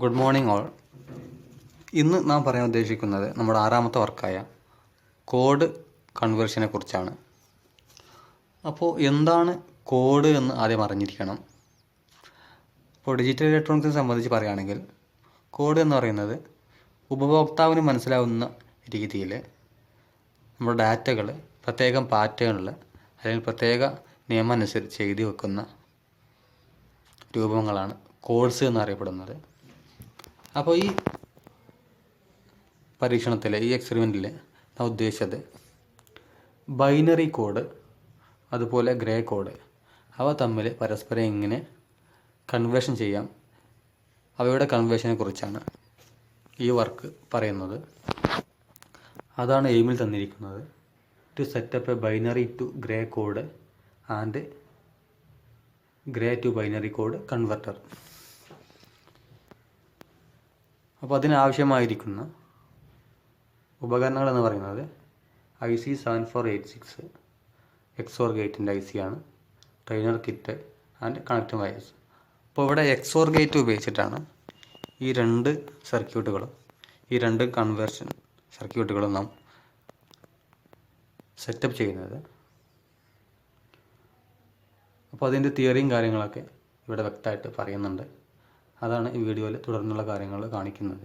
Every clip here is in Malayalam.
Good morning all. ഇന്ന് നാം പറയാൻ ഉദ്ദേശിക്കുന്നത് നമ്മുടെ ആറാമത്തെ വർക്കായ കോഡ് കൺവേർഷനെ കുറിച്ചാണ്. അപ്പോൾ എന്താണ് കോഡ് എന്ന് ആദ്യം അറിഞ്ഞിരിക്കണം. ഇപ്പോൾ ഡിജിറ്റൽ ഇലക്ട്രോണിക്സിനെ സംബന്ധിച്ച് പറയുകയാണെങ്കിൽ കോഡ് എന്ന് പറയുന്നത് ഉപഭോക്താവിന് മനസ്സിലാവുന്ന രീതിയിൽ നമ്മുടെ ഡാറ്റകൾ പ്രത്യേകം പാറ്റേണിൽ അല്ലെങ്കിൽ പ്രത്യേക നിയമം അനുസരിച്ച് എഴുതി വെക്കുന്ന രൂപങ്ങളാണ് കോഡ്സ് എന്നറിയപ്പെടുന്നത്. അപ്പോൾ ഈ പരീക്ഷണത്തിൽ, ഈ എക്സ്പെരിമെൻറ്റിൽ നാം ഉദ്ദേശിച്ചത് ബൈനറി കോഡ് അതുപോലെ ഗ്രേ കോഡ് അവ തമ്മിൽ പരസ്പരം എങ്ങനെ കൺവേർഷൻ ചെയ്യാം, അവയുടെ കൺവേർഷനെ കുറിച്ചാണ് ഈ വർക്ക് പറയുന്നത്. അതാണ് എയിമിൽ തന്നിരിക്കുന്നത്. To set up a binary to Gray code and Gray to binary code converter. അപ്പോൾ അതിനാവശ്യമായിരിക്കുന്ന ഉപകരണങ്ങൾ എന്ന് പറയുന്നത് IC 7486 XOR ഗേറ്റിൻ്റെ IC ആണ്, trainer kit and connecting wires. അപ്പോൾ ഇവിടെ XOR ഗേറ്റ് ഉപയോഗിച്ചിട്ടാണ് ഈ രണ്ട് കൺവേർഷൻ സർക്യൂട്ടുകളും നാം സെറ്റപ്പ് ചെയ്യുന്നത്. അപ്പോൾ അതിൻ്റെ തിയറിയും കാര്യങ്ങളൊക്കെ ഇവിടെ വ്യക്തമായിട്ട് പറയുന്നുണ്ട്. അതാണ് ഈ വീഡിയോയിൽ തുടർന്നുള്ള കാര്യങ്ങൾ കാണിക്കുന്നത്.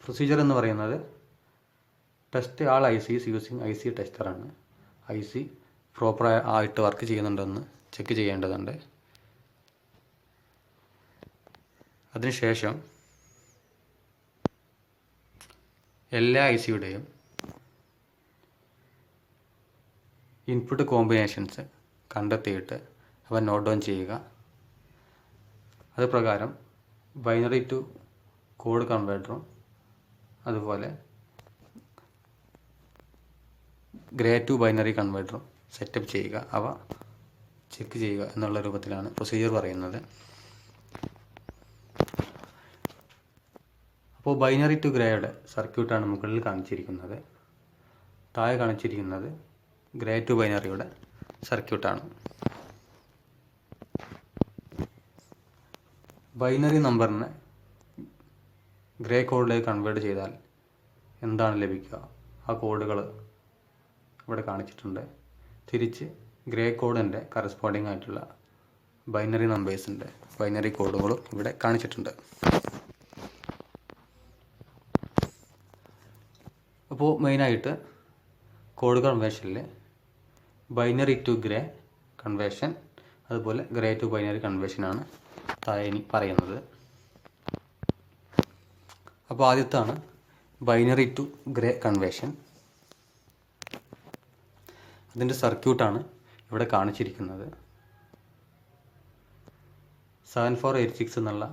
പ്രൊസീജിയർ എന്ന് പറയുന്നത് ടെസ്റ്റ് ആൾ ICs using IC ടെസ്റ്ററാണ്. IC proper ആയിട്ട് വർക്ക് ചെയ്യുന്നുണ്ടെന്ന് ചെക്ക് ചെയ്യേണ്ടതുണ്ട്. അതിനുശേഷം എല്ലാ ICയുടെയും ഇൻപുട്ട് കോമ്പിനേഷൻസ് കണ്ടെത്തിയിട്ട് അവ നോട്ട് ഡൗൺ ചെയ്യുക. അത് പ്രകാരം ബൈനറി ടു കോഡ് കൺവേർട്ടറും അതുപോലെ ഗ്രേ ടു ബൈനറി കൺവേർട്ടറും സെറ്റപ്പ് ചെയ്യുക, അവ ചെക്ക് ചെയ്യുക എന്നുള്ള രൂപത്തിലാണ് പ്രൊസീജിയർ പറയുന്നത്. അപ്പോൾ ബൈനറി ടു ഗ്രേയുടെ സർക്യൂട്ടാണ് മുകളിൽ കാണിച്ചിരിക്കുന്നത്. താഴെ കാണിച്ചിരിക്കുന്നത് ഗ്രേ ടു ബൈനറിയുടെ സർക്യൂട്ടാണ്. ബൈനറി നമ്പറിനെ ഗ്രേ കോഡിലേക്ക് കൺവേർട്ട് ചെയ്താൽ എന്താണ് ലഭിക്കുക, ആ കോഡുകൾ ഇവിടെ കാണിച്ചിട്ടുണ്ട്. തിരിച്ച് ഗ്രേ കോഡിൻ്റെ കറസ്പോണ്ടിങ് ആയിട്ടുള്ള ബൈനറി നമ്പേഴ്സിൻ്റെ ബൈനറി കോഡുകളും ഇവിടെ കാണിച്ചിട്ടുണ്ട്. അപ്പോൾ മെയിനായിട്ട് കോഡ് കൺവേർഷനിൽ ബൈനറി ടു ഗ്രേ കൺവേർഷൻ അതുപോലെ ഗ്രേ ടു ബൈനറി കൺവേർഷനാണ് താഴെ ഇനി പറയുന്നത്. അപ്പോൾ ആദ്യത്താണ് ബൈനറി ടു ഗ്രേ കൺവേർഷൻ. അതിൻ്റെ സർക്യൂട്ടാണ് ഇവിടെ കാണിച്ചിരിക്കുന്നത്. 7486 എന്നുള്ള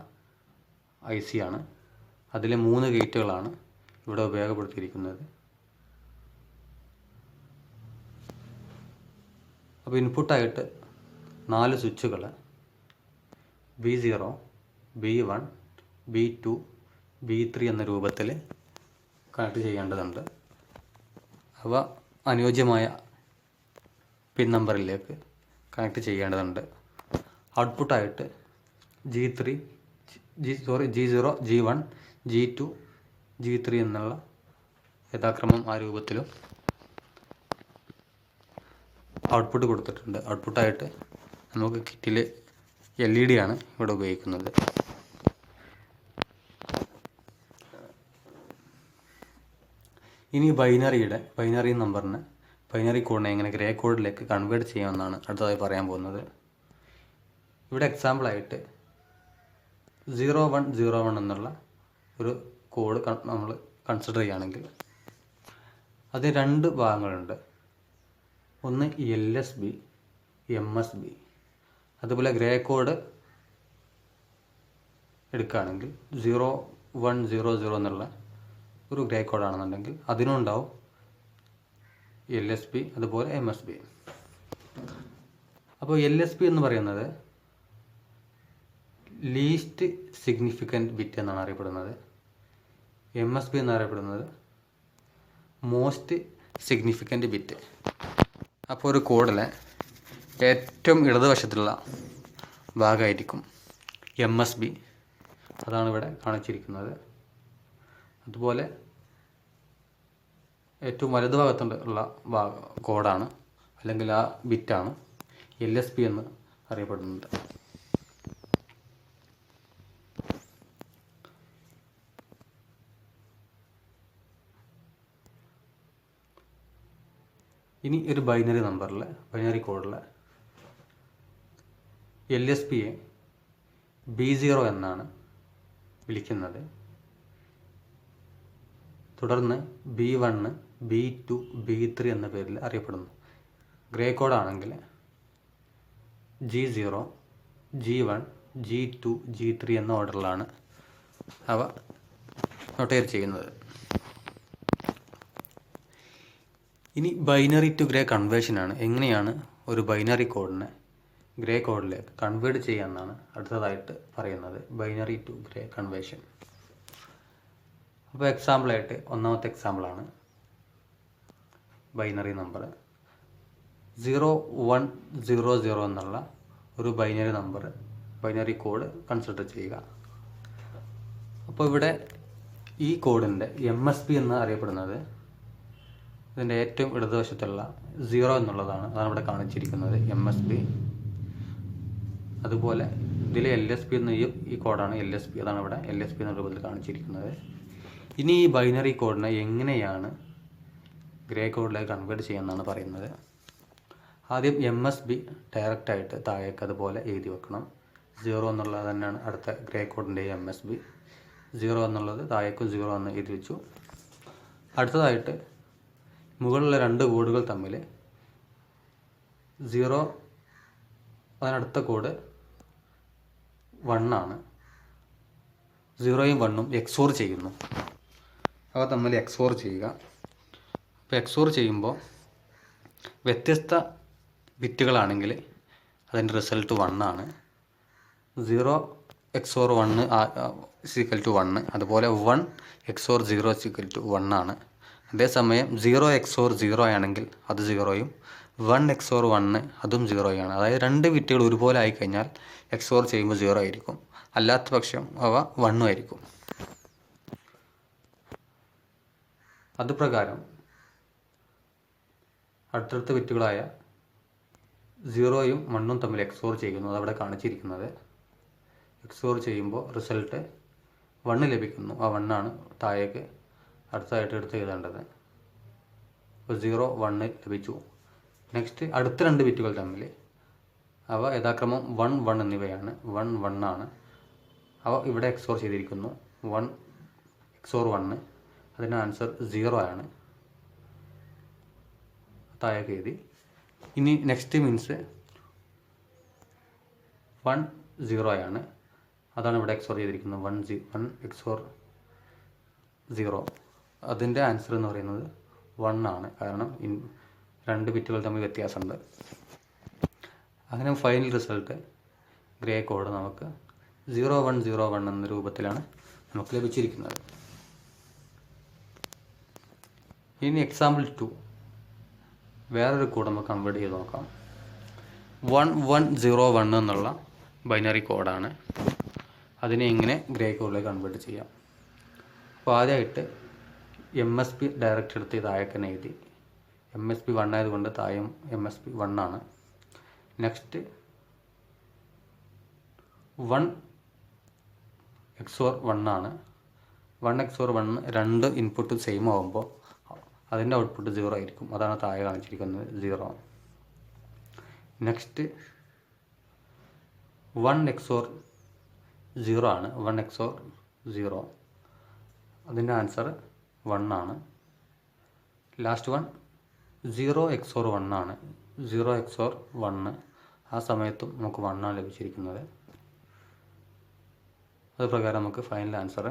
IC ആണ്. അതിലെ 3 ഗേറ്റുകളാണ് ഇവിടെ ഉപയോഗപ്പെടുത്തിയിരിക്കുന്നത്. അപ്പോൾ ഇൻപുട്ടായിട്ട് 4 സ്വിച്ചുകൾ B0, B1, B2, B3 എന്ന രൂപത്തിൽ കണക്ട് ചെയ്യേണ്ടതുണ്ട്. അവ അനുയോജ്യമായ പിൻ നമ്പറിലേക്ക് കണക്ട് ചെയ്യേണ്ടതുണ്ട്. ഔട്ട്പുട്ടായിട്ട് G0, G1, G2, G3 എന്നുള്ള യഥാക്രമം ആ രൂപത്തിലും ഔട്ട്പുട്ട് കൊടുത്തിട്ടുണ്ട്. ഔട്ട്പുട്ടായിട്ട് നമുക്ക് കിറ്റിൽ LED ആണ് ഇവിടെ ഉപയോഗിക്കുന്നത്. ഇനി ബൈനറി നമ്പറിനെ ബൈനറി കോഡിനെ എങ്ങനെ ഗ്രേ കോഡിലേക്ക് കൺവേർട്ട് ചെയ്യാമെന്നാണ് അടുത്തതായി പറയാൻ പോകുന്നത്. ഇവിടെ എക്സാമ്പിളായിട്ട് 0101 എന്നുള്ള ഒരു കോഡ് നമ്മൾ കൺസിഡർ ചെയ്യുകയാണെങ്കിൽ അതിന് 2 ഭാഗങ്ങളുണ്ട്. ഒന്ന് LSB, MSB. അതുപോലെ ഗ്രേ കോഡ് എടുക്കുകയാണെങ്കിൽ 0100 എന്നുള്ള ഒരു ഗ്രേ കോഡാണെന്നുണ്ടെങ്കിൽ അതിനുണ്ടാവും LSB അതുപോലെ MSB. അപ്പോൾ LSB എന്ന് പറയുന്നത് ലീസ്റ്റ് സിഗ്നിഫിക്കൻറ്റ് ബിറ്റ് എന്നാണ് അറിയപ്പെടുന്നത്. MSB എന്നറിയപ്പെടുന്നത് മോസ്റ്റ് സിഗ്നിഫിക്കൻറ്റ് ബിറ്റ്. അപ്പോൾ ഒരു കോഡിലെ ഏറ്റവും ഇടതുവശത്തുള്ള ഭാഗമായിരിക്കും MSB, അതാണ് ഇവിടെ കാണിച്ചിരിക്കുന്നത്. അതുപോലെ ഏറ്റവും വലതുഭാഗത്തുള്ള കോഡാണ് അല്ലെങ്കിൽ ആ ബിറ്റാണ് LSB എന്ന് അറിയപ്പെടുന്നത്. ഇനി ഒരു ബൈനറി കോഡിൽ LSBയെ B0 എന്നാണ് വിളിക്കുന്നത്. തുടർന്ന് B1, B2, B3 എന്ന പേരിൽ അറിയപ്പെടുന്നു. Grey കോഡാണെങ്കിൽ G0, G1, G2, G3 എന്ന ഓർഡറിലാണ് അവ നൊട്ടേറ്റ് ചെയ്യുന്നത്. ഇനി ബൈനറി ടു ഗ്രേ കൺവേർഷനാണ്. എങ്ങനെയാണ് ഒരു ബൈനറി കോഡിനെ ഗ്രേ കോഡിലേക്ക് കൺവേർട്ട് ചെയ്യാമെന്നാണ് അടുത്തതായിട്ട് പറയുന്നത്. Binary to grey conversion. അപ്പോൾ എക്സാമ്പിളായിട്ട് ഒന്നാമത്തെ എക്സാമ്പിളാണ് ബൈനറി നമ്പർ 0100 എന്നുള്ള ഒരു ബൈനറി കോഡ് കൺസിഡർ ചെയ്യുക. അപ്പോൾ ഇവിടെ ഈ കോഡിൻ്റെ MSB എന്ന് അറിയപ്പെടുന്നത് ഇതിൻ്റെ ഏറ്റവും ഇടതുവശത്തുള്ള 0 എന്നുള്ളതാണ്. അതാണ് ഇവിടെ കാണിച്ചിരിക്കുന്നത് MSB. അതുപോലെ ഇതിൽ LSB എന്ന ഈ കോഡാണ് LSB. അതാണ് ഇവിടെ LSB എന്ന രൂപത്തിൽ കാണിച്ചിരിക്കുന്നത്. ഇനി ഈ ബൈനറി കോഡിനെ എങ്ങനെയാണ് ഗ്രേ കോഡിലേക്ക് കൺവേർട്ട് ചെയ്യാമെന്നാണ് പറയുന്നത്. ആദ്യം MSB ഡയറക്റ്റായിട്ട് താഴേക്ക് അതുപോലെ എഴുതി വെക്കണം. 0 എന്നുള്ളത് തന്നെയാണ് അടുത്ത ഗ്രേ കോഡിൻ്റെ MSB. 0 എന്നുള്ളത് താഴേക്കും 0 എന്ന് എഴുതി വെച്ചു. അടുത്തതായിട്ട് മുകളിലുള്ള രണ്ട് കോഡുകൾ തമ്മിൽ 0 അതിനടുത്ത കോഡ് 1 ആണ്. 0യും 1ഉം XOR ചെയ്യുന്നു. അവ തമ്മിൽ XOR ചെയ്യുക. അപ്പോൾ XOR ചെയ്യുമ്പോൾ വ്യത്യസ്ത ബിറ്റുകളാണെങ്കിൽ അതിൻ്റെ റിസൾട്ട് 1 ആണ്. 0 XOR 1 = 1. അതുപോലെ 1 XOR 0 = 1 ആണ്. അതേസമയം 0 XOR 0 ആണെങ്കിൽ അത് 0യും 1 XOR 1 അതും 0യാണ്. അതായത് രണ്ട് ബിറ്റുകൾ ഒരുപോലെ ആയിക്കഴിഞ്ഞാൽ XOR ചെയ്യുമ്പോൾ 0 ആയിരിക്കും. അല്ലാത്ത പക്ഷം അവ 1 ആയിരിക്കും. അതുപ്രകാരം അടുത്തടുത്ത ബിറ്റുകളായ 0യും 1ഉം തമ്മിൽ XOR ചെയ്യുന്നു. അതവിടെ കാണിച്ചിരിക്കുന്നത്. XOR ചെയ്യുമ്പോൾ റിസൾട്ട് 1 ലഭിക്കുന്നു. ആ 1 ആണ് താഴേക്ക് അടുത്തതായിട്ട് എടുത്ത് എഴുതേണ്ടത്. അപ്പോൾ 0, 1 ലഭിച്ചു. നെക്സ്റ്റ് അടുത്ത രണ്ട് ബിറ്റുകൾ തമ്മിൽ അവ യഥാക്രമം 1, 1 എന്നിവയാണ്. 1, 1 ആണ്. അവ ഇവിടെ XOR ചെയ്തിരിക്കുന്നു. 1 XOR 1. അതിൻ്റെ ആൻസർ 0 ആണ്. താഴേക്ക് എഴുതി. ഇനി നെക്സ്റ്റ് മീൻസ് 1, 0 ആണ്. അതാണ് ഇവിടെ XOR ചെയ്തിരിക്കുന്നത്. 1 XOR 0. അതിൻ്റെ ആൻസർ എന്ന് പറയുന്നത് 1 ആണ്. കാരണം രണ്ട് ബിറ്റുകൾ തമ്മിൽ വ്യത്യാസമുണ്ട്. അങ്ങനെ ഫൈനൽ റിസൾട്ട് ഗ്രേ കോഡ് നമുക്ക് 0101 എന്ന രൂപത്തിലാണ് നമുക്ക് ലഭിച്ചിരിക്കുന്നത്. ഇനി എക്സാമ്പിൾ 2 വേറൊരു കോഡ് നമുക്ക് കൺവേർട്ട് ചെയ്ത് നോക്കാം. 1101 എന്നുള്ള ബൈനറി കോഡാണ്. അതിനെ എങ്ങനെ ഗ്രേ കോഡിലേക്ക് കൺവേർട്ട് ചെയ്യാം? അപ്പോൾ ആദ്യമായിട്ട് MSB ഡയറക്റ്റ് എടുത്ത് താഴേക്ക് എഴുതി. MSB 1 ആയതുകൊണ്ട് താഴെയും MSB 1 ആണ്. നെക്സ്റ്റ് 1 XOR 1 ആണ്. 1 XOR 1 രണ്ട് ഇൻപുട്ട് സെയിം ആകുമ്പോൾ അതിൻ്റെ ഔട്ട്പുട്ട് 0 ആയിരിക്കും. അതാണ് താഴെ കാണിച്ചിരിക്കുന്നത് 0. നെക്സ്റ്റ് 1 XOR 0 ആണ്. 1 XOR 0. അതിൻ്റെ ആൻസർ 1 ആണ്. ലാസ്റ്റ് 0 XOR 1 ആണ്. 0 XOR 1. ആ സമയത്തും നമുക്ക് 1 ആണ് ലഭിച്ചിരിക്കുന്നത്. അത് പ്രകാരം നമുക്ക് ഫൈനൽ ആൻസർ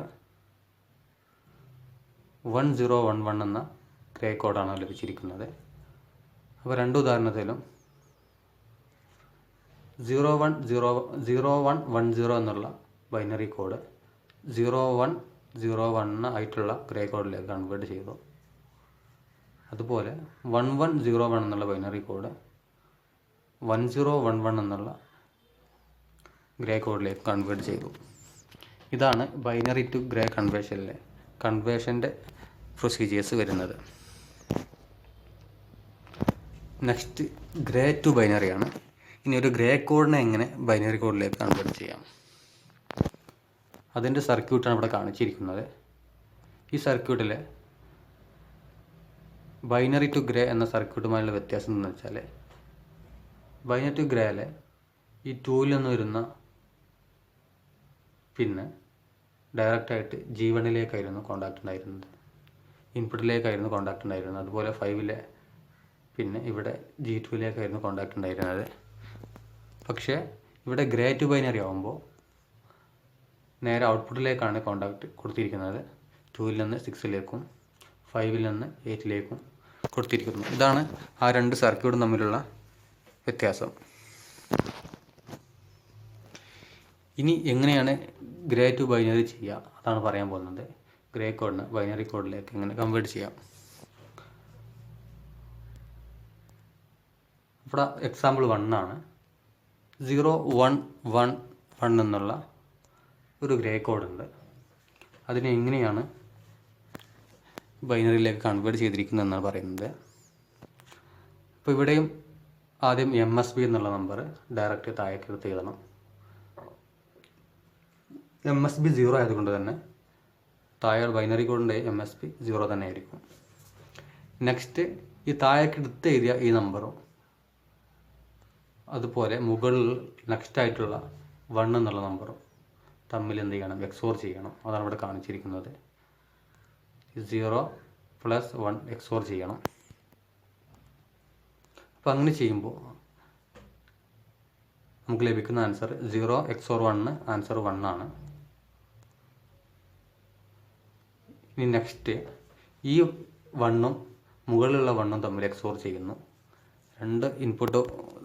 1011 എന്ന ഗ്രേ കോഡാണ് ലഭിച്ചിരിക്കുന്നത്. അപ്പോൾ രണ്ട് ഉദാഹരണത്തിലും 0110 എന്നുള്ള ബൈനറി കോഡ് 0101 ആയിട്ടുള്ള ഗ്രേ കോഡിലേക്ക് കൺവേർട്ട് ചെയ്തു. അതുപോലെ 1101 എന്നുള്ള ബൈനറി കോഡ് 1011 എന്നുള്ള ഗ്രേ കോഡിലേക്ക് കൺവേർട്ട് ചെയ്തു. ഇതാണ് ബൈനറി ടു ഗ്രേ കൺവേർഷനിലെ കൺവേർഷൻ്റെ പ്രൊസീജിയേഴ്സ് വരുന്നത്. നെക്സ്റ്റ് ഗ്രേ ടു ബൈനറി ആണ്. ഇനി ഒരു ഗ്രേ കോഡിനെ എങ്ങനെ ബൈനറി കോഡിലേക്ക് കൺവേർട്ട് ചെയ്യാം, അതിൻ്റെ സർക്യൂട്ടാണ് ഇവിടെ കാണിച്ചിരിക്കുന്നത്. ഈ സർക്യൂട്ടിൽ ബൈനറി ടു ഗ്രേ എന്ന സർക്യൂട്ടുമായുള്ള വ്യത്യാസം എന്ന് വെച്ചാൽ, ബൈനറി ടു ഗ്രേയിലെ ഈ 2ൽ നിന്ന് വരുന്ന പിന്നെ ഡയറക്റ്റായിട്ട് G1ലേക്കായിരുന്നു കോണ്ടാക്റ്റ് ഉണ്ടായിരുന്നത്, ഇൻപുട്ടിലേക്കായിരുന്നു കോണ്ടാക്റ്റ് ഉണ്ടായിരുന്നത്. അതുപോലെ 5ലെ പിന്നെ ഇവിടെ G2ലേക്കായിരുന്നു കോണ്ടാക്റ്റ് ഉണ്ടായിരുന്നത്. പക്ഷേ ഇവിടെ ഗ്രേ ടു ബൈനറി ആകുമ്പോൾ നേരെ ഔട്ട്പുട്ടിലേക്കാണ് കോണ്ടാക്റ്റ് കൊടുത്തിരിക്കുന്നത്. 2ൽ നിന്ന് 6ലേക്കും 5ൽ നിന്ന് 8ലേക്കും കൊടുത്തിരിക്കുന്നു. ഇതാണ് ആ രണ്ട് സർക്യൂട്ടും തമ്മിലുള്ള വ്യത്യാസം. ഇനി എങ്ങനെയാണ് ഗ്രേ ടു ബൈനറി ചെയ്യുക, അതാണ് പറയാൻ പോകുന്നത്. ഗ്രേ കോഡിന് ബൈനറി കോഡിലേക്ക് എങ്ങനെ കൺവേർട്ട് ചെയ്യാം. ഇവിടെ എക്സാമ്പിൾ 1 ആണ്. 0 1 1 1 എന്നുള്ള ഒരു ഗ്രേ കോഡുണ്ട്. അതിനെ എങ്ങനെയാണ് ബൈനറിയിലേക്ക് കൺവേർട്ട് ചെയ്തിരിക്കുന്നതെന്നാണ് പറയുന്നത്. അപ്പോൾ ഇവിടെയും ആദ്യം MSB എന്നുള്ള നമ്പർ ഡയറക്റ്റ് താഴേക്ക് എടുത്ത് എഴുതണം. MSB 0 ആയതുകൊണ്ട് തന്നെ താഴെ ബൈനറി കോഡിൻ്റെ MSB 0 തന്നെ ആയിരിക്കും. നെക്സ്റ്റ് ഈ താഴേക്ക് എടുത്ത് എഴുതിയ ഈ നമ്പറും അതുപോലെ മുകളിൽ നെക്സ്റ്റ് ആയിട്ടുള്ള 1 എന്നുള്ള നമ്പറും തമ്മിൽ എന്ത് ചെയ്യണം, എക്സോർ ചെയ്യണം. അതാണ് ഇവിടെ കാണിച്ചിരിക്കുന്നത്. 0 + 1 എക്സോർ ചെയ്യണം. അപ്പോൾ അങ്ങനെ ചെയ്യുമ്പോൾ നമുക്ക് ലഭിക്കുന്ന ആൻസർ 0 XOR 1 ആൻസർ 1 ആണ്. ഇനി നെക്സ്റ്റ് ഈ 1ഉം മുകളിലുള്ള 1ഉം തമ്മിൽ എക്സോർ ചെയ്യുന്നു. രണ്ട് ഇൻപുട്ട്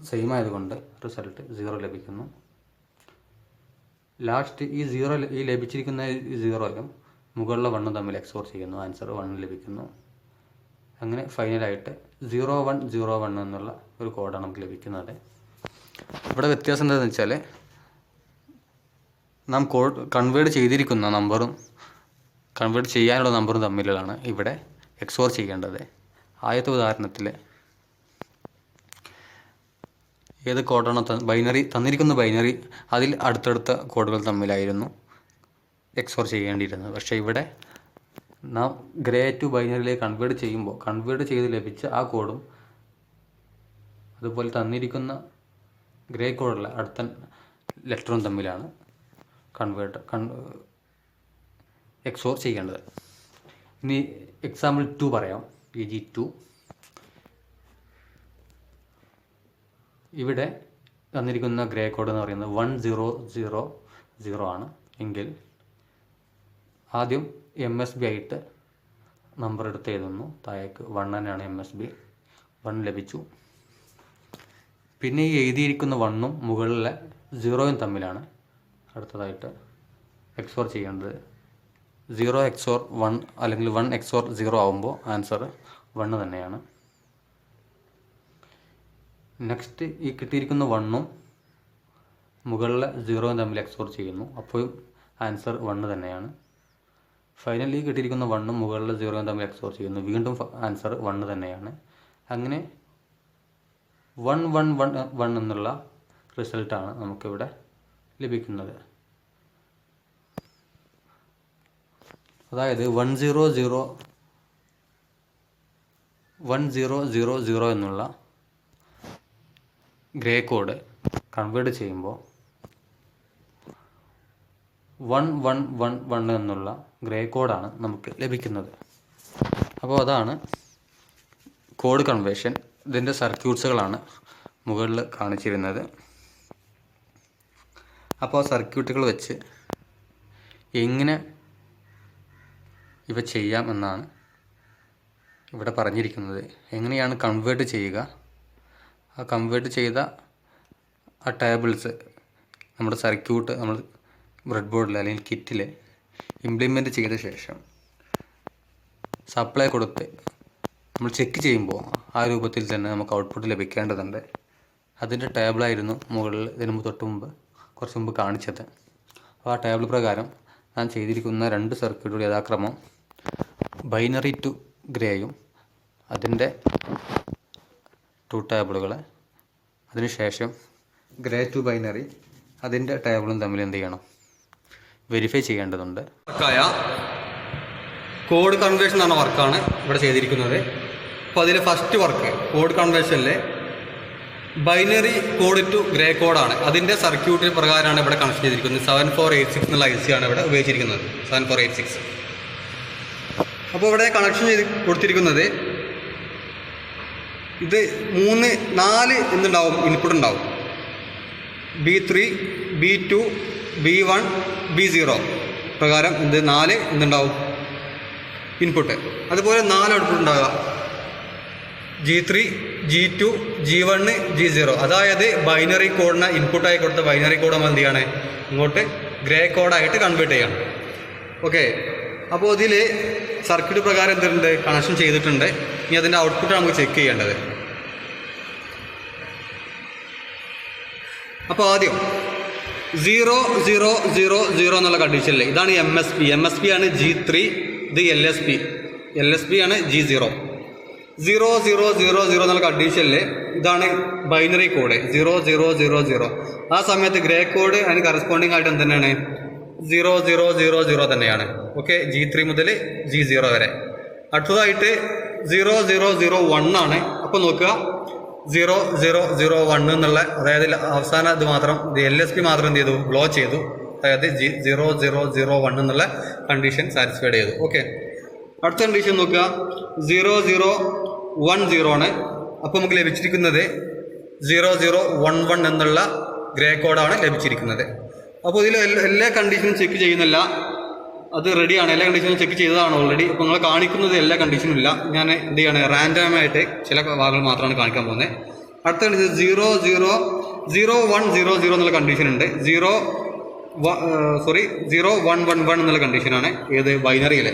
സെയിം ആയതുകൊണ്ട് റിസൾട്ട് 0 ലഭിക്കുന്നു. ലാസ്റ്റ് ഈ ലഭിച്ചിരിക്കുന്ന 0യും മുകളിലുള്ള 1ഉം തമ്മിൽ എക്സോർ ചെയ്യുന്നു. ആൻസർ 1 ലഭിക്കുന്നു. അങ്ങനെ ഫൈനലായിട്ട് 0 1 0 1 എന്നുള്ള ഒരു കോഡാണ് നമുക്ക് ലഭിക്കുന്നത്. ഇവിടെ വ്യത്യാസം എന്താണെന്ന് വെച്ചാൽ, നാം കോഡ് കൺവേർട്ട് ചെയ്തിരിക്കുന്ന നമ്പറും കൺവേർട്ട് ചെയ്യാനുള്ള നമ്പറും തമ്മിലാണ് ഇവിടെ എക്സോർ ചെയ്യേണ്ടത്. ആദ്യത്തെ ഉദാഹരണത്തിൽ ഏത് കോഡാണോ ബൈനറി തന്നിരിക്കുന്ന ബൈനറി അതിൽ അടുത്തടുത്ത കോഡുകൾ തമ്മിലായിരുന്നു എക്സോർ ചെയ്യേണ്ടിയിരുന്നത്. പക്ഷേ ഇവിടെ നാം ഗ്രേ ടു ബൈനറിയിലേക്ക് കൺവേർട്ട് ചെയ്ത് ലഭിച്ച ആ കോഡും അതുപോലെ തന്നിരിക്കുന്ന ഗ്രേ കോഡുള്ള അടുത്ത ലെറ്ററും തമ്മിലാണ് എക്സോർ ചെയ്യേണ്ടത്. ഇനി എക്സാമ്പിൾ 2 പറയാം. EG2 ഇവിടെ തന്നിരിക്കുന്ന ഗ്രേ കോഡ് എന്ന് പറയുന്നത് 1 0 0 0 ആണ് എങ്കിൽ ആദ്യം MSB ആയിട്ട് നമ്പർ എടുത്ത് എഴുതുന്നു. താഴേക്ക് 1 തന്നെയാണ് MSB, 1 ലഭിച്ചു. പിന്നെ ഈ എഴുതിയിരിക്കുന്ന 1ഉം മുകളിലെ 0യും തമ്മിലാണ് അടുത്തതായിട്ട് എക്സോർ ചെയ്യേണ്ടത്. 0 XOR 1 അല്ലെങ്കിൽ 1 XOR 0 ആകുമ്പോൾ ആൻസർ 1 തന്നെയാണ്. നെക്സ്റ്റ് ഈ കിട്ടിയിരിക്കുന്ന 1ഉം മുകളിലെ 0യും തമ്മിൽ എക്സോർ ചെയ്യുന്നു. അപ്പോഴും ആൻസർ 1 തന്നെയാണ്. ഫൈനലി കിട്ടിയിരിക്കുന്ന 1ഉം മുകളിലെ 0യും തമ്മിൽ എക്സോർ ചെയ്യുന്നു. വീണ്ടും ആൻസർ 1 തന്നെയാണ്. അങ്ങനെ 1 1 1 1 എന്നുള്ള റിസൾട്ടാണ് നമുക്കിവിടെ ലഭിക്കുന്നത്. അതായത് 1 0 0 1 0 0 0 എന്നുള്ള ഗ്രേ കോഡ് കൺവേർട്ട് ചെയ്യുമ്പോൾ 1 1 1 1 എന്നുള്ള ഗ്രേ കോഡാണ് നമുക്ക് ലഭിക്കുന്നത്. അപ്പോൾ അതാണ് കോഡ് കൺവേർഷൻ. ഇതിൻ്റെ സർക്യൂട്ട്സുകളാണ് മുകളിൽ കാണിച്ചിരുന്നത്. അപ്പോൾ സർക്യൂട്ടുകൾ വെച്ച് എങ്ങനെ ഇവ ചെയ്യാം എന്നാണ് ഇവിടെ പറഞ്ഞിരിക്കുന്നത്. എങ്ങനെയാണ് കൺവേർട്ട് ചെയ്യുക, ആ കൺവേർട്ട് ചെയ്ത ആ ടേബിൾസ് നമ്മുടെ സർക്യൂട്ട് നമ്മൾ ബ്രെഡ് ബോർഡിൽ അല്ലെങ്കിൽ കിറ്റിൽ ഇംപ്ലിമെൻറ്റ് ചെയ്ത ശേഷം സപ്ലൈ കൊടുത്ത് നമ്മൾ ചെക്ക് ചെയ്യുമ്പോൾ ആ രൂപത്തിൽ തന്നെ നമുക്ക് ഔട്ട്പുട്ട് ലഭിക്കേണ്ടതുണ്ട്. അതിൻ്റെ ടേബിളായിരുന്നു മുകളിൽ തൊട്ട് മുമ്പ് കുറച്ച് മുമ്പ് കാണിച്ചത്. അപ്പോൾ ആ ടേബിൾ പ്രകാരം ഞാൻ ചെയ്തിരിക്കുന്ന 2 സർക്യൂട്ടുകൾ യഥാക്രമം ബൈനറി ടു ഗ്രേയും അതിൻ്റെ 2 ടേബിളുകൾ, അതിനുശേഷം ഗ്രേ ടു ബൈനറി അതിൻ്റെ ടേബിളും തമ്മിൽ എന്ത് ചെയ്യണം, വെരിഫൈ ചെയ്യേണ്ടതുണ്ട്. വർക്കായ കോഡ് കൺവേർഷൻ എന്ന വർക്കാണ് ഇവിടെ ചെയ്തിരിക്കുന്നത്. അപ്പോൾ അതിൽ ഫസ്റ്റ് വർക്ക് കോഡ് കൺവേർഷനിലെ ബൈനറി കോഡ് ടു ഗ്രേ കോഡാണ്. അതിൻ്റെ സർക്യൂട്ടിന് പ്രകാരമാണ് ഇവിടെ കണക്ഷൻ ചെയ്തിരിക്കുന്നത്. 7486 എന്നുള്ള IC ആണ് ഇവിടെ ഉപയോഗിച്ചിരിക്കുന്നത്. 7486. അപ്പോൾ ഇവിടെ കണക്ഷൻ ചെയ്ത് കൊടുത്തിരിക്കുന്നത് ഇത് 4 എന്തുണ്ടാവും, ഇൻപുട്ട് ഉണ്ടാവും. B3, B2, B1, B0 പ്രകാരം 4 എന്തുണ്ടാവും, ഇൻപുട്ട്. അതുപോലെ 4 ഔട്ട്പുട്ട് ഉണ്ടാകുക. G3, G2, G1, G0. അതായത് ബൈനറി കോഡിന് ഇൻപുട്ടായി കൊടുത്ത ബൈനറി കോഡ് നമ്മൾ എന്ത് ചെയ്യാണ്, ഇങ്ങോട്ട് ഗ്രേ കോഡായിട്ട് കൺവേർട്ട് ചെയ്യണം. ഓക്കെ. അപ്പോൾ ഇതിൽ സർക്യൂട്ട് പ്രകാരം എന്തുണ്ട്, കണക്ഷൻ ചെയ്തിട്ടുണ്ട്. ഇനി അതിൻ്റെ ഔട്ട്പുട്ട് നമുക്ക് ചെക്ക് ചെയ്യേണ്ടത്. അപ്പോൾ ആദ്യം 0 0 0 0 എന്നുള്ള കണ്ടീഷനിൽ ഇതാണ് MSP ആണ് G3, ഇത് LSP ആണ് G0. 0 0 0 0 എന്നുള്ള കണ്ടീഷനിൽ ഇതാണ് ബൈനറി കോഡ് 0 0 0 0. ആ സമയത്ത് ഗ്രേ കോഡ് അതിന് കറസ്പോണ്ടിങ് ആയിട്ട് എന്ത് തന്നെയാണ്, 0 0 0 0 തന്നെയാണ്. ഓക്കെ. G3 മുതൽ G0 വരെ. അടുത്തതായിട്ട് 0 0 0 1 ആണ്. അപ്പോൾ നോക്കുക 0 0 0 1 എന്നുള്ള, അതായത് അവസാന ഇത് മാത്രം LSP മാത്രം എന്ത് ചെയ്തു, ബ്ലോ ചെയ്തു. അതായത് 0 0 0 1 എന്നുള്ള കണ്ടീഷൻ സാറ്റിസ്ഫൈഡ് ചെയ്തു. ഓക്കെ. അടുത്ത കണ്ടീഷൻ നോക്കുക 0 0 1 0 ആണ്. അപ്പോൾ നമുക്ക് ലഭിച്ചിരിക്കുന്നത് 0 0 1 1 എന്നുള്ള ഗ്രേ കോഡാണ് ലഭിച്ചിരിക്കുന്നത്. അപ്പോൾ ഇതിൽ എല്ലാ കണ്ടീഷനും ചെക്ക് ചെയ്യുന്നില്ല, അത് റെഡിയാണ്. എല്ലാ കണ്ടീഷനും ചെക്ക് ചെയ്തതാണ് ഓൾറെഡി. അപ്പോൾ നിങ്ങൾ കാണിക്കുന്നത് എല്ലാ കണ്ടീഷനും ഇല്ല. ഞാൻ എന്ത് ചെയ്യാണ്, റാൻഡമായിട്ട് ചില ഭാഗങ്ങൾ മാത്രമാണ് കാണിക്കാൻ പോകുന്നത്. അടുത്ത കണ്ടീഷൻ 0 0 0 1 0 0 എന്നുള്ള കണ്ടീഷൻ ഉണ്ട്. 0 1 1 1 എന്നുള്ള കണ്ടീഷനാണ് ഏത് ബൈനറിയിൽ.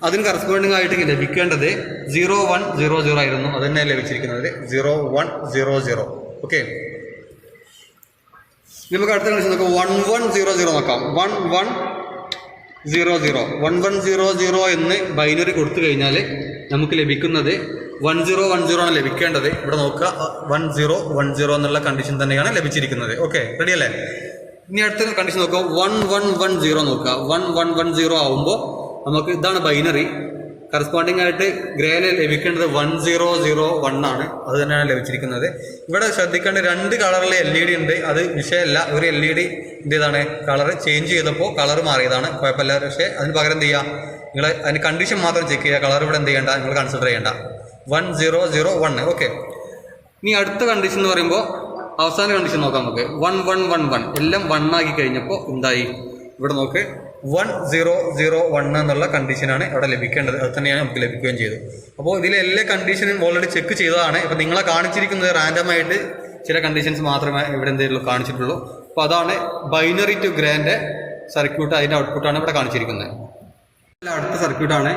അതിന് കറസ്പോണ്ടിങ് ആയിട്ട് ലഭിക്കേണ്ടത് 0 1 0 0 ആയിരുന്നു. അത് തന്നെ ലഭിച്ചിരിക്കുന്നത് 0 1 0 0. ഓക്കെ. നമുക്ക് അടുത്ത കണ്ടീഷൻ നോക്കാം. 1 1 0 0 നോക്കാം. 1 1 0 0 1 1 0 0 എന്ന് ബൈനറി കൊടുത്തു കഴിഞ്ഞാൽ നമുക്ക് ലഭിക്കുന്നത് 1 0 1 0 ആണ് ലഭിക്കേണ്ടത്. ഇവിടെ നോക്കുക 1 0 1 0 എന്നുള്ള കണ്ടീഷൻ തന്നെയാണ് ലഭിച്ചിരിക്കുന്നത്. ഓക്കെ. റെഡി അല്ലേ? ഇനി അടുത്ത കണ്ടീഷൻ നോക്കുക. 1 1 1 0 നോക്കുക. 1 1 1 0 ആവുമ്പോൾ നമുക്ക് ഇതാണ് ബൈനറി. കറസ്പോണ്ടിങ് ആയിട്ട് ഗ്രേയിൽ ലഭിക്കേണ്ടത് 1 0 0 1 ആണ്. അത് തന്നെയാണ് ലഭിച്ചിരിക്കുന്നത്. ഇവിടെ ശ്രദ്ധിക്കേണ്ട 2 കളറിലെ LED ഉണ്ട്. അത് വിഷയമല്ല. ഒരു LED എന്താണ് കളർ ചേഞ്ച് ചെയ്തപ്പോൾ കളർ മാറിയതാണ്, കുഴപ്പമില്ല. പക്ഷേ അതിന് പകരം എന്ത് ചെയ്യുക, നിങ്ങൾ അതിന് കണ്ടീഷൻ മാത്രം ചെക്ക് ചെയ്യുക. കളർ ഇവിടെ എന്ത് ചെയ്യേണ്ട, നിങ്ങൾ കൺസിഡർ ചെയ്യേണ്ട. 1 0 0 1. ഓക്കെ. ഇനി അടുത്ത കണ്ടീഷൻ എന്ന് പറയുമ്പോൾ അവസാന കണ്ടീഷൻ നോക്കാം നമുക്ക്. 1 1 1 1 എല്ലാം 1 ആക്കി കഴിഞ്ഞപ്പോൾ എന്തായി, ഇവിടെ നോക്ക് 1 0 0 1 എന്നുള്ള കണ്ടീഷനാണ് ഇവിടെ ലഭിക്കേണ്ടത്. അത് തന്നെയാണ് നമുക്ക് ലഭിക്കുകയും ചെയ്തു. അപ്പോൾ ഇതിലെ എല്ലാ കണ്ടീഷനും ഓൾറെഡി ചെക്ക് ചെയ്തതാണ്. ഇപ്പോൾ നിങ്ങളെ കാണിച്ചിരിക്കുന്നത് റാൻഡമായിട്ട് ചില കണ്ടീഷൻസ് മാത്രമേ ഇവിടെ എന്തെങ്കിലും കാണിച്ചിട്ടുള്ളൂ. അപ്പോൾ അതാണ് ബൈനറി ടു ഗ്രേൻ്റെ സർക്യൂട്ട്. അതിൻ്റെ ഔട്ട്പുട്ടാണ് ഇവിടെ കാണിച്ചിരിക്കുന്നത്. അടുത്ത സർക്യൂട്ടാണ്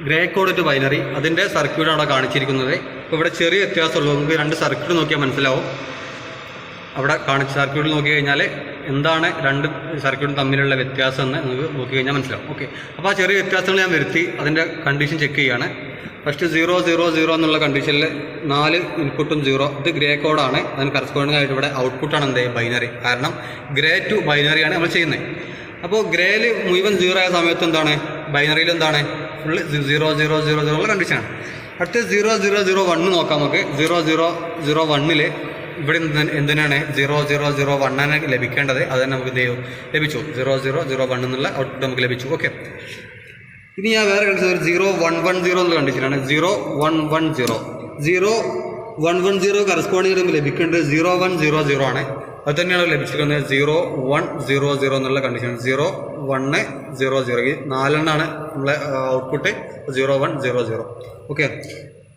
ഗ്രേ കോഡ് ടു ബൈനറി. അതിൻ്റെ സർക്യൂട്ടാണ് അവിടെ കാണിച്ചിരിക്കുന്നത്. ഇപ്പോൾ ഇവിടെ ചെറിയ വ്യത്യാസമുള്ളൂ. നമുക്ക് 2 സർക്യൂട്ട് നോക്കിയാൽ മനസ്സിലാവും. അവിടെ കാണിച്ച സർക്യൂട്ടിൽ നോക്കി കഴിഞ്ഞാൽ എന്താണ് 2 സർക്യൂട്ടും തമ്മിലുള്ള വ്യത്യാസം എന്ന് നമുക്ക് നോക്കി കഴിഞ്ഞാൽ മനസ്സിലാവും. ഓക്കെ. അപ്പോൾ ആ ചെറിയ വ്യത്യാസങ്ങൾ ഞാൻ വരുത്തി അതിൻ്റെ കണ്ടീഷൻ ചെക്ക് ചെയ്യുകയാണ്. ഫസ്റ്റ് 0 0 0 എന്നുള്ള കണ്ടീഷനിൽ 4 ഇൻപുട്ടും 0. ഇത് ഗ്രേ കോഡാണ്. അതിന് കറസ്പോണ്ടിങ് ആയിട്ട് ഇവിടെ ഔട്ട്പുട്ടാണ് എന്ത് ബൈനറി. കാരണം ഗ്രേ ടു ബൈനറിയാണ് നമ്മൾ ചെയ്യുന്നത്. അപ്പോൾ ഗ്രേയിൽ മുഴുവൻ 0 ആയ സമയത്ത് എന്താണ്, ബൈനറിയിൽ എന്താണ് ഫുള്ള് 0 0 0 0 ഉള്ള കണ്ടീഷനാണ്. അടുത്ത് 0 0 0 1 നോക്കാം നമുക്ക്. 0 0 0 1 ഇവിടെ എന്തിനാണ് 0 0 0 1 ആണ് ലഭിക്കേണ്ടത്. അത് തന്നെ നമുക്ക് എന്ത് ചെയ്യും, ലഭിച്ചു. 0 0 0 1 എന്നുള്ള ഔട്ട്പുട്ട് നമുക്ക് ലഭിച്ചു. ഓക്കെ. ഇനി ഞാൻ വേറെ കണ്ടീഷൻ 0 1 1 0 എന്നുള്ള കണ്ടീഷനാണ്. 0 1 1 0 0 1 1 0 കറസ്പോണ്ടിങ് നമുക്ക് ലഭിക്കേണ്ടത് 0 1 0 0 ആണ്. അത് തന്നെയാണ് ലഭിച്ചിരിക്കുന്നത് 0 1 0 0 എന്നുള്ള കണ്ടീഷൻ. 0 1 0 0 ഈ 4 എണ്ണമാണ് നമ്മളെ ഔട്ട്പുട്ട്. 0 1 0 0. ഓക്കെ.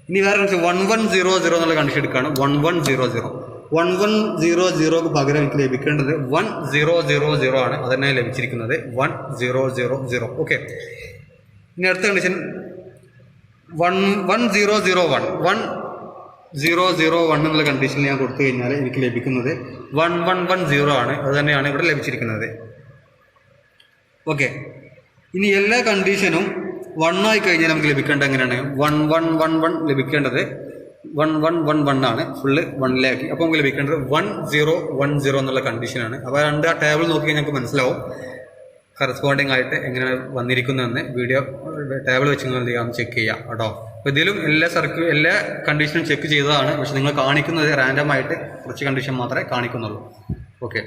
ഇനി വേറെ കണ്ടീഷൻ 1 1 0 0 എന്നുള്ള കണ്ടീഷൻ എടുക്കുകയാണ്. 1 1 0 0 1 1 0 0ക്ക് പകരം എനിക്ക് ലഭിക്കേണ്ടത് 1 0 0 0 ആണ്. അത് തന്നെ ലഭിച്ചിരിക്കുന്നത് 1 0 0 0. ഓക്കെ. ഇനി അടുത്ത കണ്ടീഷൻ 1 1 0 0 1 1 0 0 1 എന്നുള്ള കണ്ടീഷനിൽ ഞാൻ കൊടുത്തു കഴിഞ്ഞാൽ എനിക്ക് ലഭിക്കുന്നത് 1 1 1 0 ആണ്. അത് തന്നെയാണ് ഇവിടെ ലഭിച്ചിരിക്കുന്നത്. ഓക്കെ. ഇനി എല്ലാ കണ്ടീഷനും 1 ആയി കഴിഞ്ഞാൽ നമുക്ക് ലഭിക്കേണ്ടത് എങ്ങനെയാണ്? 1 1 1 1 ലഭിക്കേണ്ടത് 1 1 1 1 ആണ്. ഫുള്ള് 1ലേക്ക്. അപ്പോൾ നമുക്ക് ലഭിക്കേണ്ടത് 1 0 1 0 എന്നുള്ള കണ്ടീഷനാണ്. അപ്പോൾ ആ ടേബിൾ നോക്കി കഴിഞ്ഞാൽ നമുക്ക് മനസ്സിലാവും കറസ്പോണ്ടിങ് ആയിട്ട് എങ്ങനെയാണ് വന്നിരിക്കുന്നതെന്ന്. വീഡിയോ ടേബിൾ വെച്ച് നിങ്ങൾ എന്ത് ചെയ്യാം, ചെക്ക് ചെയ്യാം കേട്ടോ. അപ്പോൾ ഇതിലും എല്ലാ കണ്ടീഷനും ചെക്ക് ചെയ്തതാണ്. പക്ഷെ നിങ്ങൾ കാണിക്കുന്നത് റാൻഡം ആയിട്ട് കുറച്ച് കണ്ടീഷൻ മാത്രമേ കാണിക്കുന്നുള്ളൂ. ഓക്കെ.